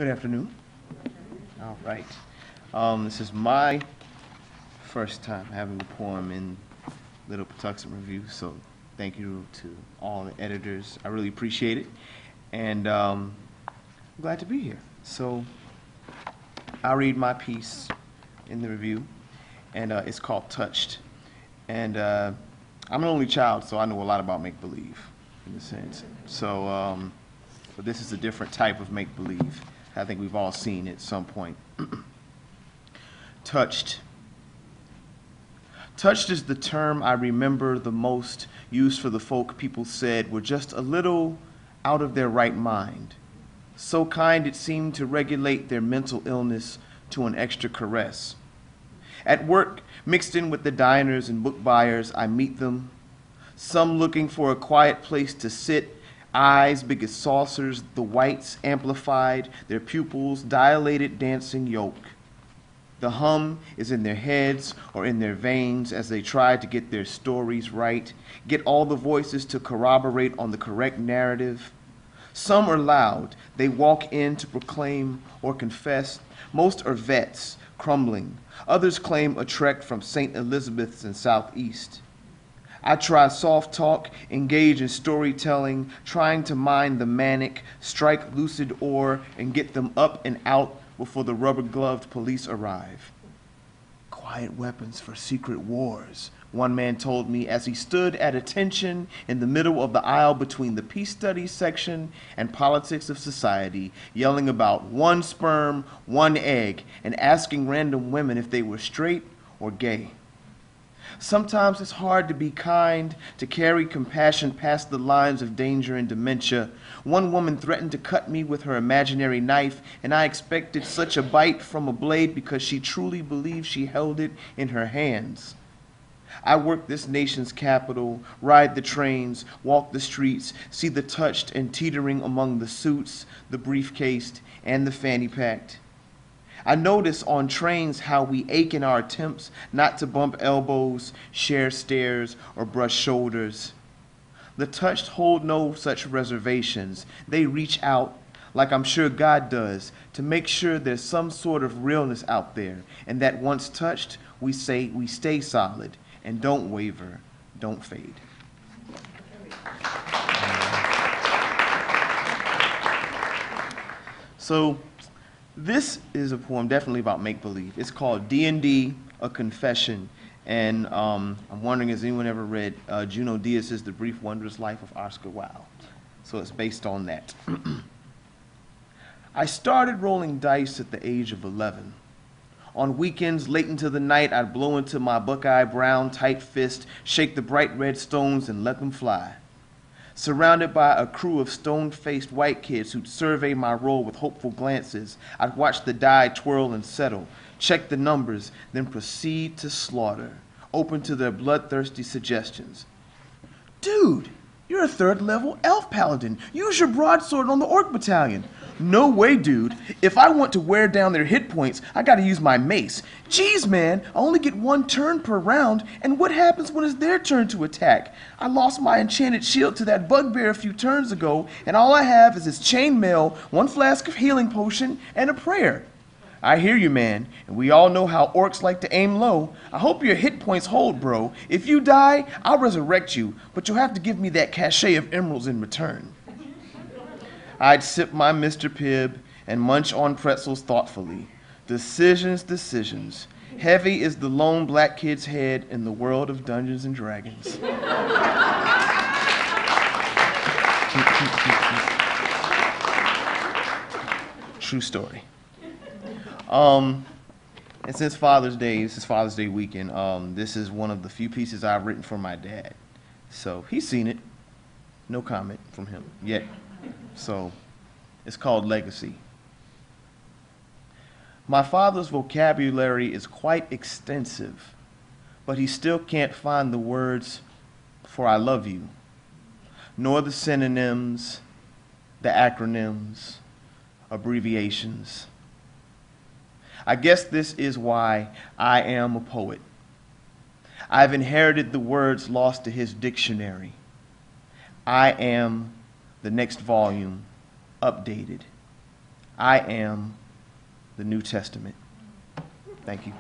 Good afternoon. All right. This is my first time having a poem in Little Patuxent Review, so thank you to all the editors. I really appreciate it, and I'm glad to be here. So I'll read my piece in the review, and it's called Touched. And I'm an only child, so I know a lot about make-believe, in a sense. So, but this is a different type of make-believe. I think we've all seen it at some point. Touched. Touched is the term I remember the most used for the folk people said were just a little out of their right mind. So kind it seemed to regulate their mental illness to an extra caress. At work, mixed in with the diners and book buyers, I meet them, some looking for a quiet place to sit, eyes big as saucers, the whites amplified, their pupils dilated dancing yolk. The hum is in their heads or in their veins as they try to get their stories right, get all the voices to corroborate on the correct narrative. Some are loud, they walk in to proclaim or confess. Most are vets, crumbling. Others claim a trek from St. Elizabeth's in Southeast. I try soft talk, engage in storytelling, trying to mind the manic, strike lucid ore, and get them up and out before the rubber-gloved police arrive. Quiet weapons for secret wars, one man told me as he stood at attention in the middle of the aisle between the peace studies section and politics of society, yelling about one sperm, one egg, and asking random women if they were straight or gay. Sometimes it's hard to be kind, to carry compassion past the lines of danger and dementia. One woman threatened to cut me with her imaginary knife, and I expected such a bite from a blade because she truly believed she held it in her hands. I work this nation's capital, ride the trains, walk the streets, see the touched and teetering among the suits, the briefcased, and the fanny packed. I notice on trains how we ache in our attempts not to bump elbows, share stares, or brush shoulders. The touched hold no such reservations. They reach out, like I'm sure God does, to make sure there's some sort of realness out there, and that once touched, we stay solid, and don't waver, don't fade. So, this is a poem definitely about make-believe. It's called D&D, A Confession. And I'm wondering, has anyone ever read Junot Díaz's The Brief Wondrous Life of Oscar Wilde? So it's based on that. I started rolling dice at the age of 11. On weekends, late into the night, I'd blow into my Buckeye brown tight fist, shake the bright red stones, and let them fly. Surrounded by a crew of stone-faced white kids who'd survey my roll with hopeful glances, I'd watch the die twirl and settle, check the numbers, then proceed to slaughter, open to their bloodthirsty suggestions. Dude, you're a third-level elf paladin. Use your broadsword on the orc battalion. No way, dude. If I want to wear down their hit points, I gotta use my mace. Jeez, man, I only get one turn per round, and what happens when it's their turn to attack? I lost my enchanted shield to that bugbear a few turns ago, and all I have is this chainmail, one flask of healing potion, and a prayer. I hear you, man, and we all know how orcs like to aim low. I hope your hit points hold, bro. If you die, I'll resurrect you, but you'll have to give me that cachet of emeralds in return. I'd sip my Mr. Pibb and munch on pretzels thoughtfully. Decisions, decisions. Heavy is the lone black kid's head in the world of Dungeons and Dragons. True story. And since Father's Day, this is Father's Day weekend, this is one of the few pieces I've written for my dad. So he's seen it. No comment from him yet. So it's called Legacy. My father's vocabulary is quite extensive, but he still can't find the words for I love you, nor the synonyms, the acronyms, abbreviations. I guess this is why I am a poet. I've inherited the words lost to his dictionary. I am the next volume, updated. I am the New Testament. Thank you.